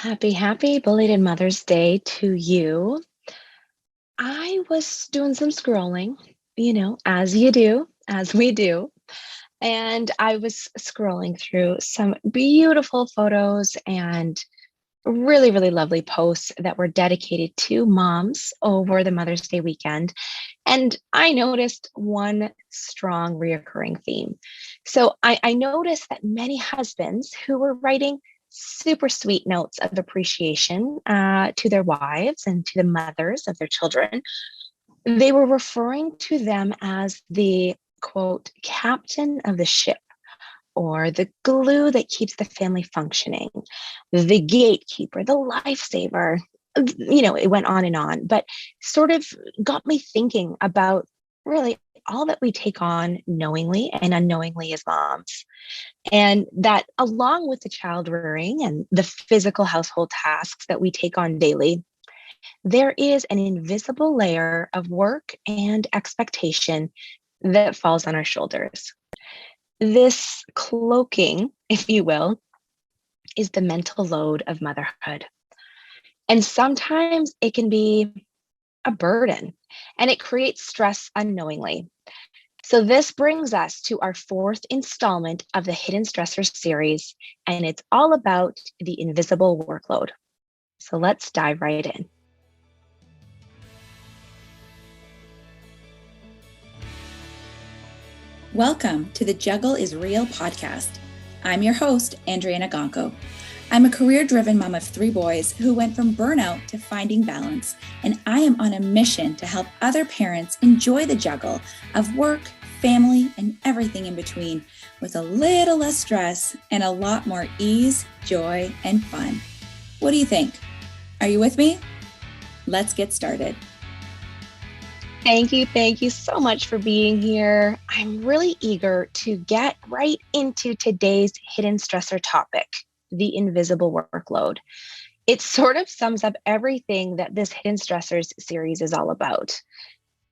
Happy belated Mother's Day to you. I was doing some scrolling, as you do, as we do. And I was scrolling through some beautiful photos and really lovely posts that were dedicated to moms over the Mother's Day weekend. And I noticed one strong reoccurring theme. So I noticed that many husbands who were writing super sweet notes of appreciation to their wives and to the mothers of their children, they were referring to them as the quote, captain of the ship, or the glue that keeps the family functioning, the gatekeeper, the lifesaver. It went on and on, but sort of got me thinking about really all that we take on knowingly and unknowingly as moms. And that along with the child rearing and the physical household tasks that we take on daily, there is an invisible layer of work and expectation that falls on our shoulders. This cloaking, if you will, is the mental load of motherhood. And sometimes it can be a burden and it creates stress unknowingly. So, this brings us to our fourth installment of the Hidden Stressors Series, and it's all about the invisible workload. So, let's dive right in. Welcome to the Juggle is Real podcast. I'm your host, Andryanna. I'm a career-driven mom of 3 boys who went from burnout to finding balance, and I am on a mission to help other parents enjoy the juggle of work, family, and everything in between with a little less stress and a lot more ease, joy, and fun. What do you think? Are you with me? Let's get started. Thank you so much for being here. I'm really eager to get right into today's hidden stressor topic, the invisible workload. It sort of sums up everything that this Hidden Stressors series is all about,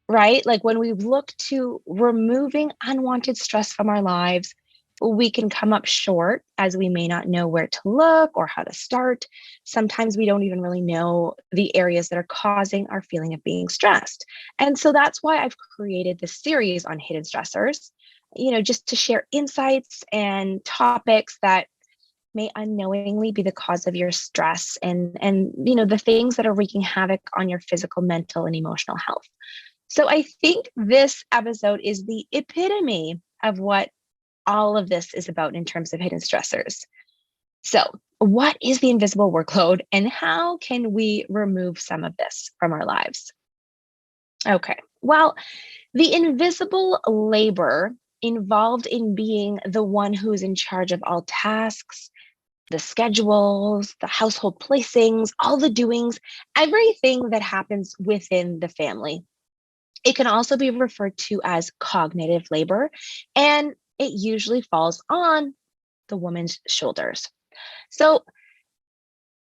right? Like when we look to removing unwanted stress from our lives, we can come up short as we may not know where to look or how to start. Sometimes we don't even really know the areas that are causing our feeling of being stressed. And so that's why I've created this series on hidden stressors, just to share insights and topics that may unknowingly be the cause of your stress and the things that are wreaking havoc on your physical, mental, and emotional health. So I think this episode is the epitome of what all of this is about in terms of hidden stressors. So, what is the invisible workload and how can we remove some of this from our lives? Okay, well, the invisible labor involved in being the one who's in charge of all tasks, the schedules, the household placings, all the doings, everything that happens within the family. It can also be referred to as cognitive labor, and it usually falls on the woman's shoulders. So,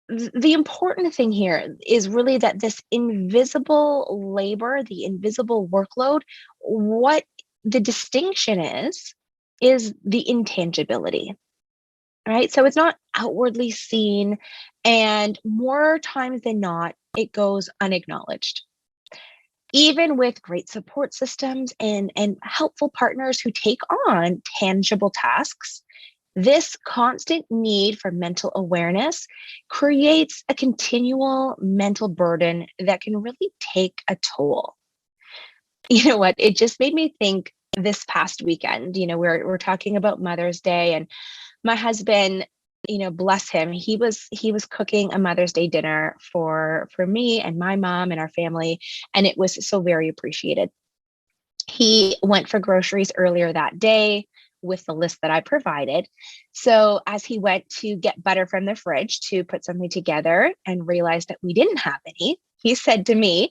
the important thing here is really that this invisible labor, the invisible workload, what the distinction is the intangibility, right? So, it's not outwardly seen, and more times than not, it goes unacknowledged. Even with great support systems and helpful partners who take on tangible tasks, this constant need for mental awareness creates a continual mental burden that can really take a toll. You know what? It just made me think this past weekend, we're talking about Mother's Day, and my husband, bless him, he was cooking a Mother's Day dinner for me and my mom and our family, and it was so very appreciated. He went for groceries earlier that day with the list that I provided. So as he went to get butter from the fridge to put something together and realized that we didn't have any, he said to me,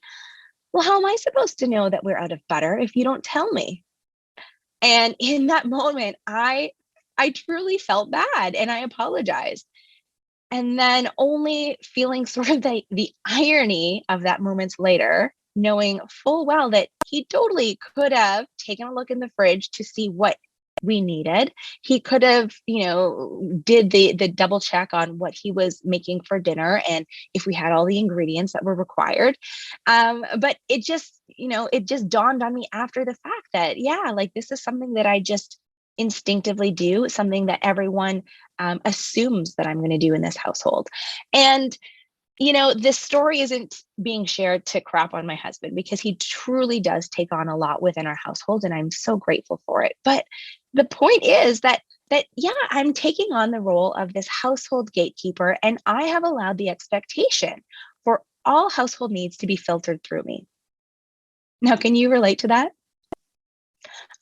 "Well, how am I supposed to know that we're out of butter if you don't tell me?" And in that moment, I truly felt bad and I apologized. And then only feeling sort of the irony of that moments later, knowing full well that he totally could have taken a look in the fridge to see what we needed. He could have, did the double check on what he was making for dinner and if we had all the ingredients that were required. But it just dawned on me after the fact that, yeah, like this is something that I just instinctively do, something that everyone assumes that I'm going to do in this household. And this story isn't being shared to crap on my husband because he truly does take on a lot within our household, and I'm so grateful for it. But the point is that yeah, I'm taking on the role of this household gatekeeper, and I have allowed the expectation for all household needs to be filtered through me. Now, can you relate to that?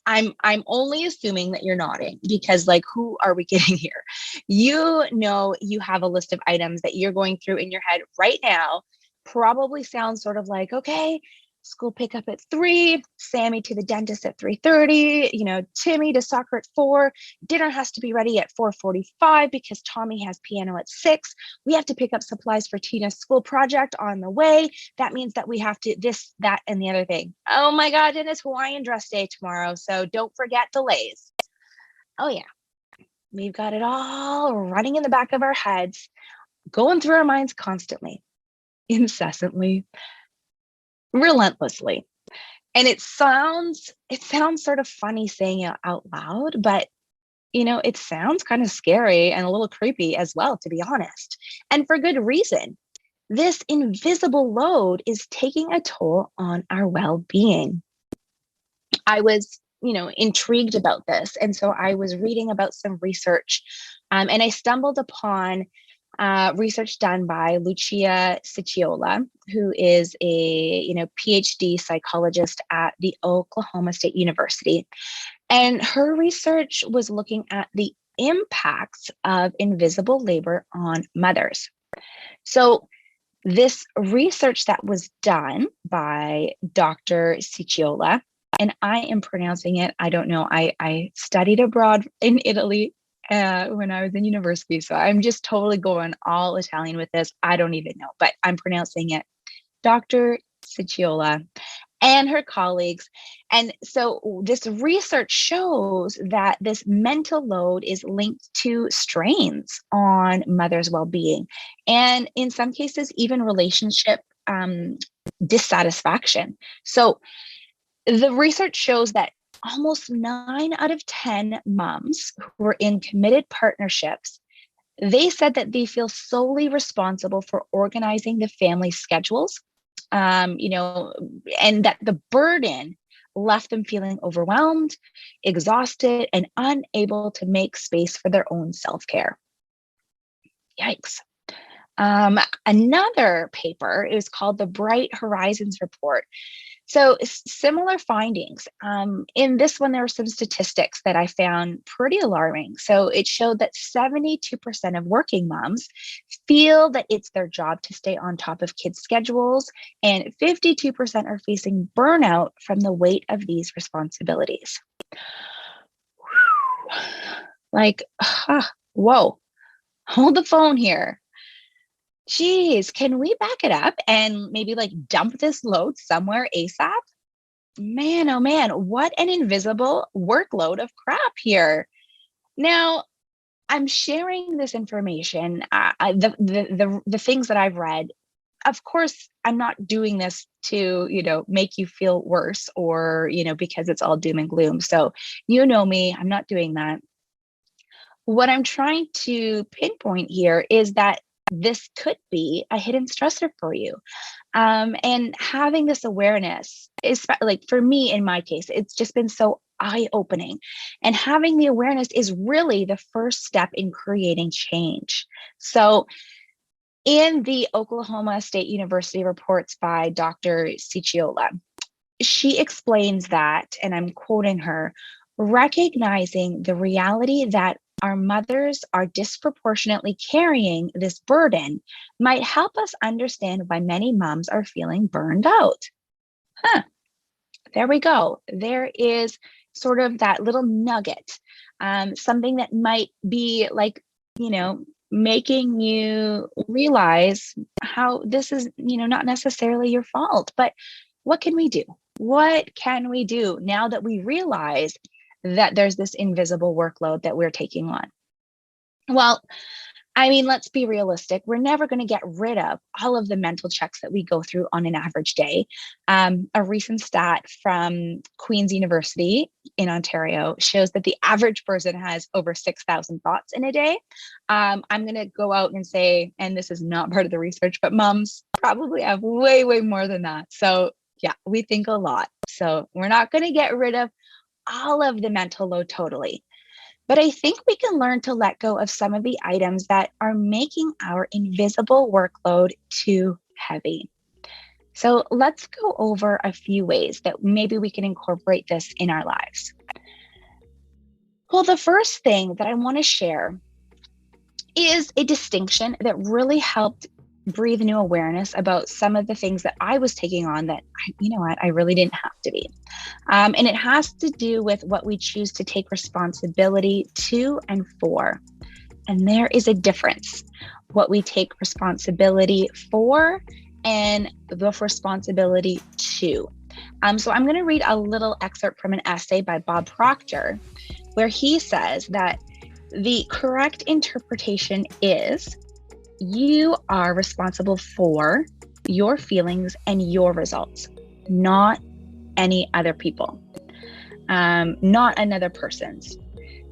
I'm only assuming that you're nodding because like who are we kidding here? You have a list of items that you're going through in your head right now. Probably sounds sort of like, okay, school pickup at 3, Sammy to the dentist at 3:30, Timmy to soccer at 4, dinner has to be ready at 4:45 because Tommy has piano at 6. We have to pick up supplies for Tina's school project on the way. That means that we have to this, that, and the other thing. Oh my God, and it's Hawaiian dress day tomorrow, so don't forget delays. Oh yeah, we've got it all running in the back of our heads, going through our minds constantly, incessantly, relentlessly. And it sounds sort of funny saying it out loud, but it sounds kind of scary and a little creepy as well, to be honest. And for good reason. This invisible load is taking a toll on our well-being. I was, intrigued about this. And so I was reading about some research, and I stumbled upon research done by Lucia Cicciola, who is a PhD psychologist at the Oklahoma State University. And her research was looking at the impacts of invisible labor on mothers. So this research that was done by Dr. Cicciola, and I am pronouncing it, I don't know, I studied abroad in Italy when I was in university. So I'm just totally going all Italian with this. I don't even know, but I'm pronouncing it Dr. Cicciola and her colleagues. And so this research shows that this mental load is linked to strains on mothers' well-being, and in some cases, even relationship dissatisfaction. So the research shows that almost 9 out of 10 moms who are in committed partnerships, they said that they feel solely responsible for organizing the family schedules, and that the burden left them feeling overwhelmed, exhausted, and unable to make space for their own self-care. Yikes. Another paper, it was called the Bright Horizons Report. So similar findings. In this one, there were some statistics that I found pretty alarming. So it showed that 72% of working moms feel that it's their job to stay on top of kids' schedules, and 52% are facing burnout from the weight of these responsibilities. Like, whoa, hold the phone here. Geez, can we back it up and maybe like dump this load somewhere ASAP? Man, oh man, what an invisible workload of crap here. Now, I'm sharing this information, the things that I've read. Of course, I'm not doing this to, make you feel worse or, because it's all doom and gloom. So, me, I'm not doing that. What I'm trying to pinpoint here is that this could be a hidden stressor for you. And having this awareness is like for me, in my case, it's just been so eye-opening. And having the awareness is really the first step in creating change. So in the Oklahoma State University reports by Dr. Cicciola, she explains that, and I'm quoting her, recognizing the reality that our mothers are disproportionately carrying this burden might help us understand why many moms are feeling burned out. There we go. There is sort of that little nugget, something that might be like, making you realize how this is, not necessarily your fault. But what can we do? What can we do now that we realize that there's this invisible workload that we're taking on? Well, I mean, let's be realistic. We're never going to get rid of all of the mental checks that we go through on an average day. A recent stat from Queen's University in Ontario shows that the average person has over 6,000 thoughts in a day. I'm going to go out and say, and this is not part of the research, but moms probably have way, way more than that. So yeah, we think a lot. So we're not going to get rid of all of the mental load totally. But I think we can learn to let go of some of the items that are making our invisible workload too heavy. So let's go over a few ways that maybe we can incorporate this in our lives. Well, the first thing that I want to share is a distinction that really helped breathe new awareness about some of the things that I was taking on that, I really didn't have to be. And it has to do with what we choose to take responsibility to and for. And there is a difference, what we take responsibility for and the responsibility to. So I'm going to read a little excerpt from an essay by Bob Proctor, where he says that the correct interpretation is you are responsible for your feelings and your results, not any other people, not another person's.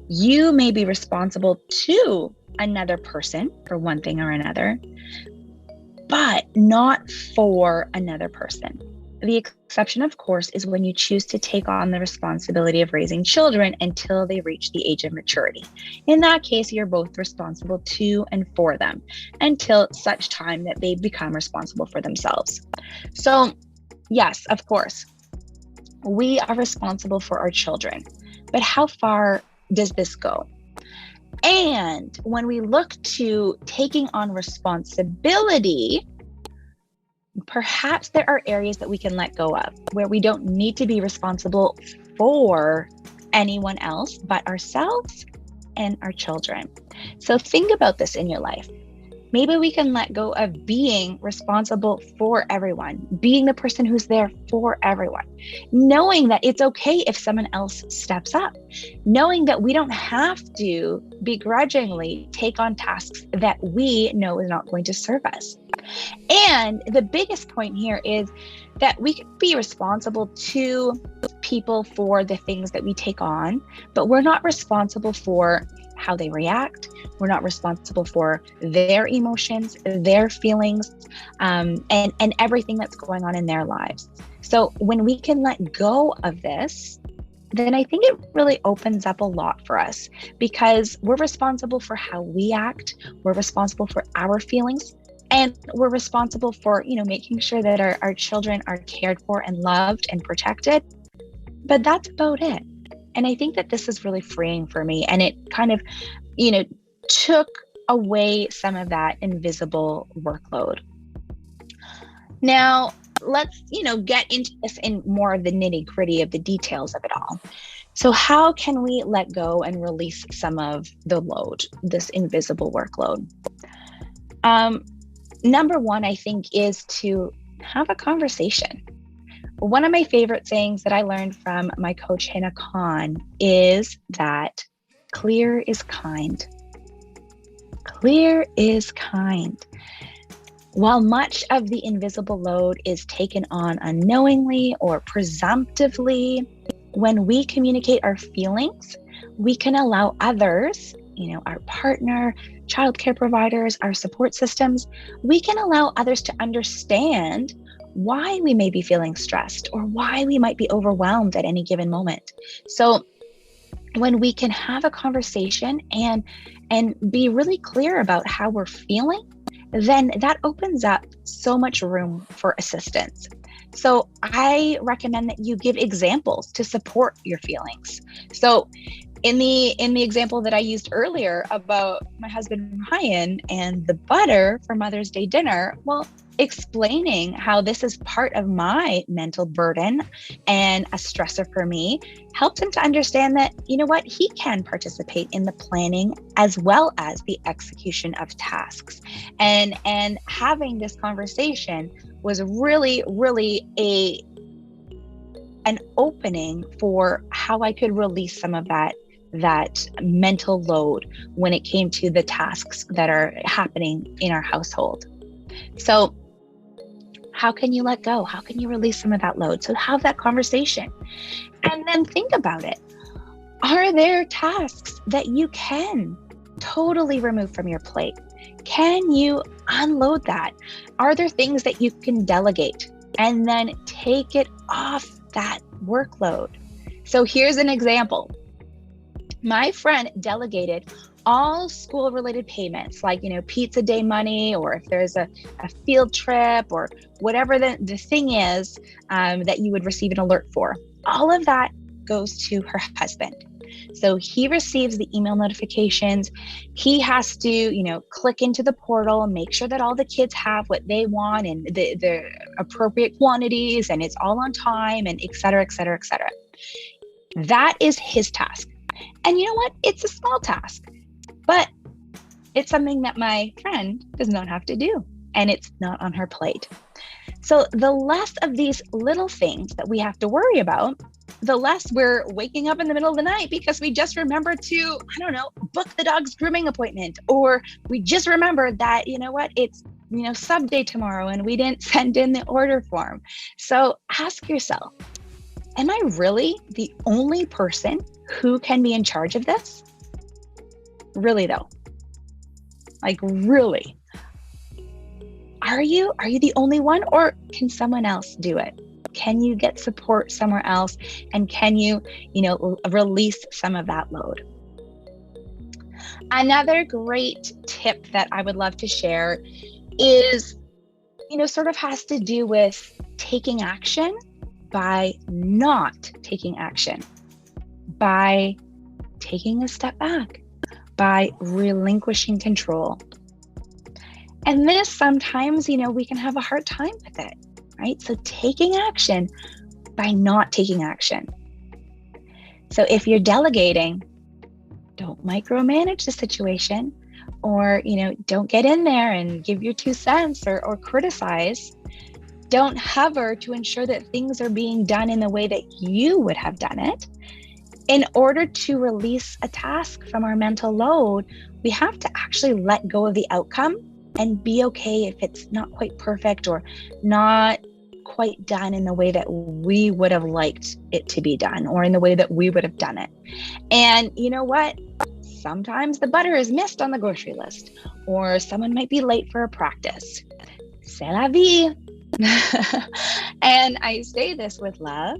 You may be responsible to another person for one thing or another, but not for another person. The exception, of course, is when you choose to take on the responsibility of raising children until they reach the age of maturity. In that case, you're both responsible to and for them until such time that they become responsible for themselves. So, yes, of course, we are responsible for our children, but how far does this go? And when we look to taking on responsibility, perhaps there are areas that we can let go of where we don't need to be responsible for anyone else but ourselves and our children. So think about this in your life. Maybe we can let go of being responsible for everyone, being the person who's there for everyone, knowing that it's okay if someone else steps up, knowing that we don't have to begrudgingly take on tasks that we know is not going to serve us. And the biggest point here is that we can be responsible to people for the things that we take on, but we're not responsible for how they react. We're not responsible for their emotions, their feelings, and everything that's going on in their lives. So when we can let go of this, then I think it really opens up a lot for us because we're responsible for how we act. We're responsible for our feelings. And we're responsible for, making sure that our children are cared for and loved and protected. But that's about it. And I think that this is really freeing for me. And it kind of, took away some of that invisible workload. Now, let's, get into this in more of the nitty-gritty of the details of it all. So how can we let go and release some of the load, this invisible workload? Number one, I think, is to have a conversation. One of my favorite sayings that I learned from my coach, Hannah Khan, is that clear is kind. Clear is kind. While much of the invisible load is taken on unknowingly or presumptively, when we communicate our feelings, we can allow others, our partner, childcare providers, our support systems, we can allow others to understand why we may be feeling stressed or why we might be overwhelmed at any given moment. So when we can have a conversation and be really clear about how we're feeling, then that opens up so much room for assistance. So I recommend that you give examples to support your feelings. So in the example that I used earlier about my husband Ryan and the butter for Mother's Day dinner, well, explaining how this is part of my mental burden and a stressor for me helped him to understand that, he can participate in the planning as well as the execution of tasks. And having this conversation was really, really an opening for how I could release some of that mental load when it came to the tasks that are happening in our household. So how can you let go? How can you release some of that load? So have that conversation and then think about it. Are there tasks that you can totally remove from your plate? Can you unload that? Are there things that you can delegate and then take it off that workload? So here's an example. My friend delegated all school-related payments, like, pizza day money, or if there's a field trip or whatever the thing is that you would receive an alert for. All of that goes to her husband. So he receives the email notifications. He has to, click into the portal and make sure that all the kids have what they want and the appropriate quantities, and it's all on time, and et cetera, et cetera, et cetera. That is his task. And you know what? It's a small task, but it's something that my friend does not have to do, and it's not on her plate. So the less of these little things that we have to worry about, the less we're waking up in the middle of the night because we just remembered to, book the dog's grooming appointment, or we just remembered that, it's, sub day tomorrow and we didn't send in the order form. So ask yourself, am I really the only person who can be in charge of this? Really though? Like, really? Are you the only one, or can someone else do it? Can you get support somewhere else? And can you, release some of that load? Another great tip that I would love to share is, sort of has to do with taking action by not taking action, by taking a step back, by relinquishing control. And this sometimes, we can have a hard time with it, right? So taking action by not taking action. So if you're delegating, don't micromanage the situation, or, don't get in there and give your 2 cents or criticize. Don't hover to ensure that things are being done in the way that you would have done it. In order to release a task from our mental load, we have to actually let go of the outcome and be okay if it's not quite perfect or not quite done in the way that we would have liked it to be done, or in the way that we would have done it. And you know what? Sometimes the butter is missed on the grocery list, or someone might be late for a practice. C'est la vie. And I say this with love.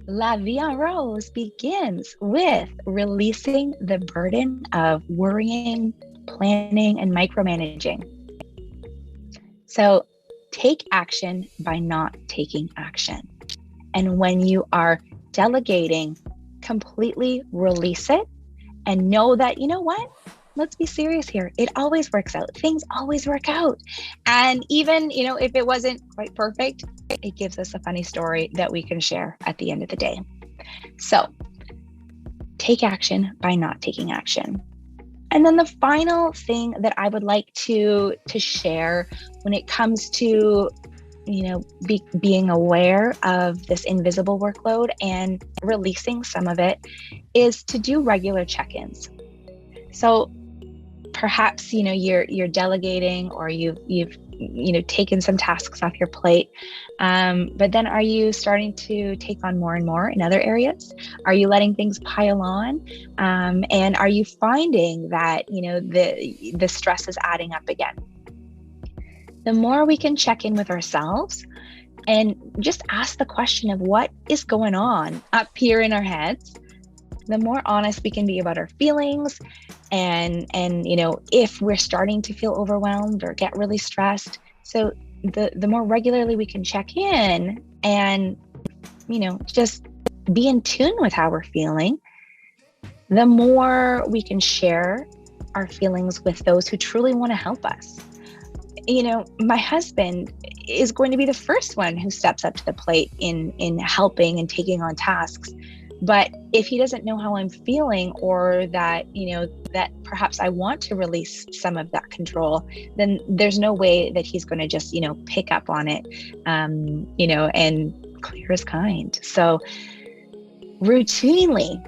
La vie en rose begins with releasing the burden of worrying, planning, and micromanaging. So take action by not taking action. And when you are delegating, completely release it and know that, you know what? Let's be serious here. It always works out. Things always work out. And even, if it wasn't quite perfect, it gives us a funny story that we can share at the end of the day. So take action by not taking action. And then the final thing that I would like to share when it comes to, being aware of this invisible workload and releasing some of it is to do regular check-ins. So perhaps, you're delegating, or you've taken some tasks off your plate. But then are you starting to take on more and more in other areas? Are you letting things pile on? And are you finding that, the stress is adding up again? The more we can check in with ourselves and just ask the question of what is going on up here in our heads, the more honest we can be about our feelings. And if we're starting to feel overwhelmed or get really stressed. So the more regularly we can check in and, just be in tune with how we're feeling, the more we can share our feelings with those who truly want to help us. My husband is going to be the first one who steps up to the plate in helping and taking on tasks. But if he doesn't know how I'm feeling, or that, that perhaps I want to release some of that control, then there's no way that he's going to just, pick up on it, and clear as kind. So routinely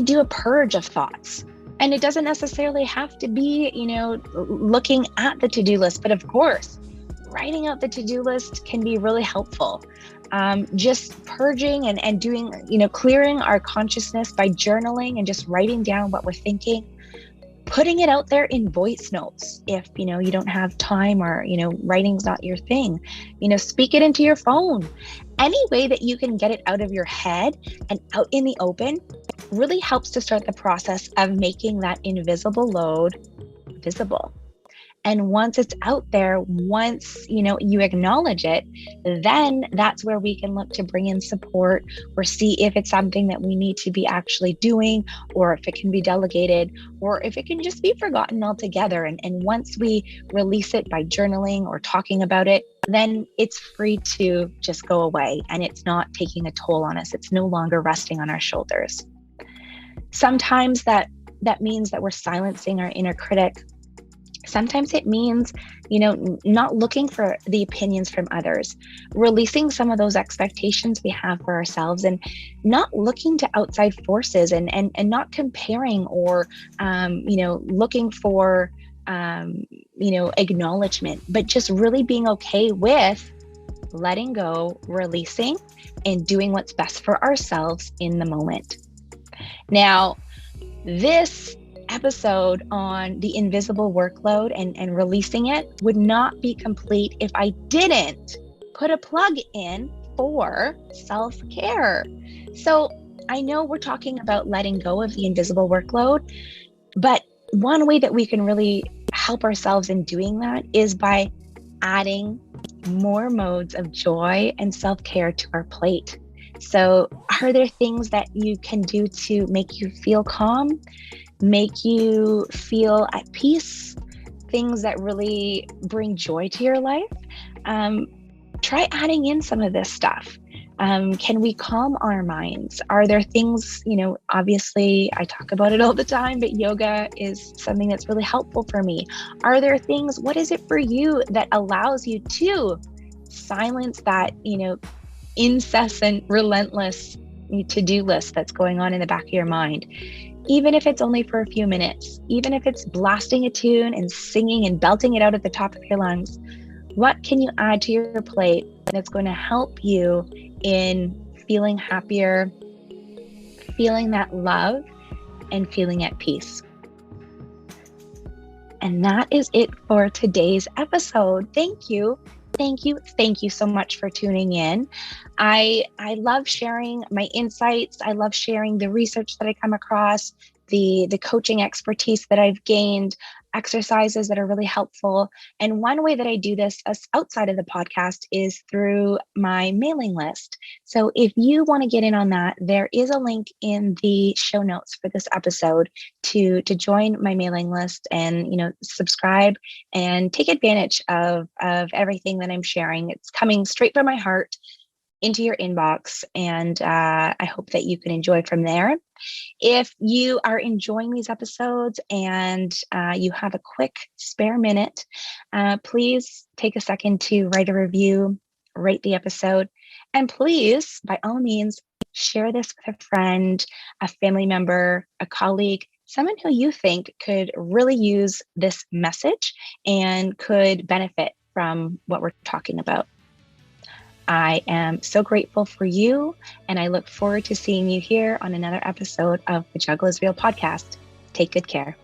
do a purge of thoughts. And it doesn't necessarily have to be, looking at the to-do list, but of course, writing out the to-do list can be really helpful. Just purging and doing, clearing our consciousness by journaling and just writing down what we're thinking, putting it out there in voice notes. If, you don't have time or, writing's not your thing, speak it into your phone. Any way that you can get it out of your head and out in the open really helps to start the process of making that invisible load visible. And once it's out there, once, you acknowledge it, then that's where we can look to bring in support or see if it's something that we need to be actually doing, or if it can be delegated, or if it can just be forgotten altogether. And once we release it by journaling or talking about it, then it's free to just go away and it's not taking a toll on us. It's no longer resting on our shoulders. Sometimes that means that we're silencing our inner critic. Sometimes it means, not looking for the opinions from others, releasing some of those expectations we have for ourselves, and not looking to outside forces and not comparing or, looking for, acknowledgement, but just really being okay with letting go, releasing, and doing what's best for ourselves in the moment. Now, this episode on the invisible workload and releasing it would not be complete if I didn't put a plug in for self-care. So I know we're talking about letting go of the invisible workload, but one way that we can really help ourselves in doing that is by adding more modes of joy and self-care to our plate. So are there things that you can do to make you feel calm, make you feel at peace, things that really bring joy to your life? Try adding in some of this stuff. Can we calm our minds? Are there things, obviously I talk about it all the time, but yoga is something that's really helpful for me. Are there things, what is it for you that allows you to silence that, incessant, relentless to-do list that's going on in the back of your mind? Even if it's only for a few minutes, even if it's blasting a tune and singing and belting it out at the top of your lungs, what can you add to your plate that's going to help you in feeling happier, feeling that love, and feeling at peace? And that is it for today's episode. Thank you so much for tuning in. I love sharing my insights. I love sharing the research that I come across, the coaching expertise that I've gained, exercises that are really helpful. And one way that I do this outside of the podcast is through my mailing list. So if you want to get in on that, there is a link in the show notes for this episode to join my mailing list and, subscribe and take advantage of everything that I'm sharing. It's coming straight from my heart into your inbox, and I hope that you can enjoy from there. If you are enjoying these episodes and you have a quick spare minute, please take a second to write a review, rate the episode, and please, by all means, share this with a friend, a family member, a colleague, someone who you think could really use this message and could benefit from what we're talking about. I am so grateful for you, and I look forward to seeing you here on another episode of the Juggle is Real podcast. Take good care.